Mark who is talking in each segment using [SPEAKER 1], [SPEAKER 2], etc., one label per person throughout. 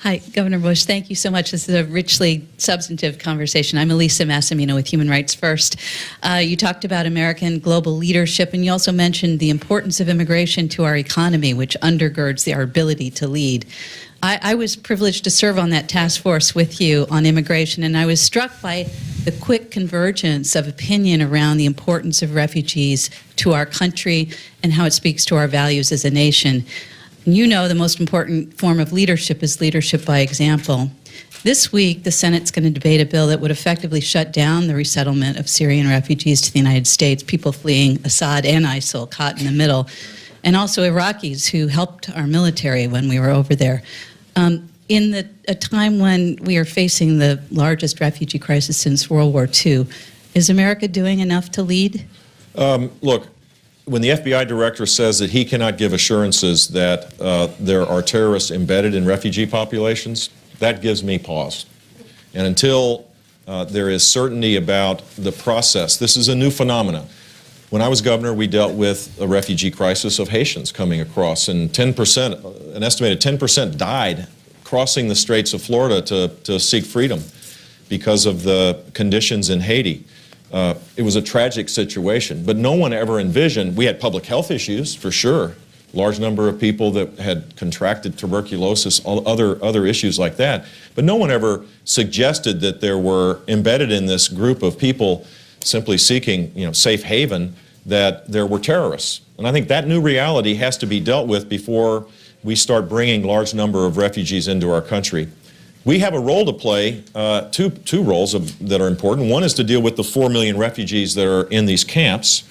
[SPEAKER 1] Hi, Governor Bush. Thank you so much. This is a richly substantive conversation. I'm Elisa Massimino with Human Rights First. You talked about American global leadership, and you also mentioned the importance of immigration to our economy, which undergirds our ability to lead. I was privileged to serve on that task force with you on immigration, and I was struck by the quick convergence of opinion around the importance of refugees to our country and how it speaks to our values as a nation. You know the most important form of leadership is leadership by example. This week, the Senate's going to debate a bill that would effectively shut down the resettlement of Syrian refugees to the United States, people fleeing Assad and ISIL, caught in the middle, and also Iraqis who helped our military when we were over there. In a time when we are facing the largest refugee crisis since World War II, is America doing enough to lead?
[SPEAKER 2] Look, when the FBI director says that he cannot give assurances that there are terrorists embedded in refugee populations, that gives me pause. And until there is certainty about the process, this is a new phenomenon. When I was governor, we dealt with a refugee crisis of Haitians coming across, and 10%, an estimated 10% died crossing the Straits of Florida to seek freedom because of the conditions in Haiti. It was a tragic situation, but no one ever envisioned. We had public health issues, for sure. Large number of people that had contracted tuberculosis, other issues like that. But no one ever suggested that there were embedded in this group of people simply seeking, safe haven, that there were terrorists. And I think that new reality has to be dealt with before we start bringing large number of refugees into our country. We have a role to play, two roles that are important. One is to deal with the 4 million refugees that are in these camps,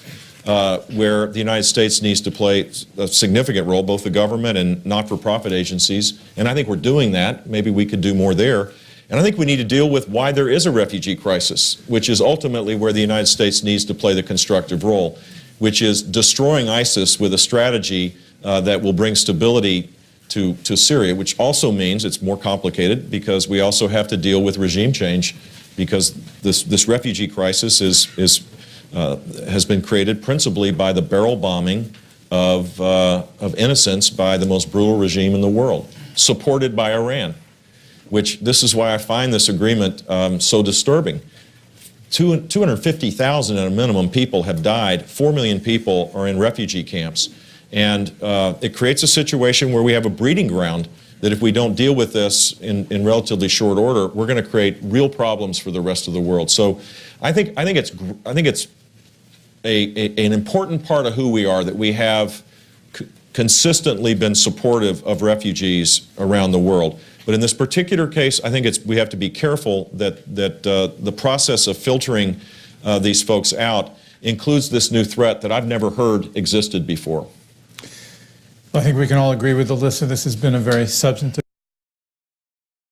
[SPEAKER 2] where the United States needs to play a significant role, both the government and not-for-profit agencies. And I think we're doing that. Maybe we could do more there. And I think we need to deal with why there is a refugee crisis, which is ultimately where the United States needs to play the constructive role, which is destroying ISIS with a strategy that will bring stability to Syria, which also means it's more complicated because we also have to deal with regime change, because this refugee crisis has been created principally by the barrel bombing of innocents by the most brutal regime in the world, supported by Iran, which this is why I find this agreement so disturbing. 250,000 at a minimum people have died. 4 million people are in refugee camps. And it creates a situation where we have a breeding ground that if we don't deal with this in relatively short order, we're going to create real problems for the rest of the world. So I think it's an important part of who we are that we have consistently been supportive of refugees around the world. But in this particular case, I think we have to be careful that the process of filtering these folks out includes this new threat that I've never heard existed before.
[SPEAKER 3] I think we can all agree with Alyssa. This has been a very substantive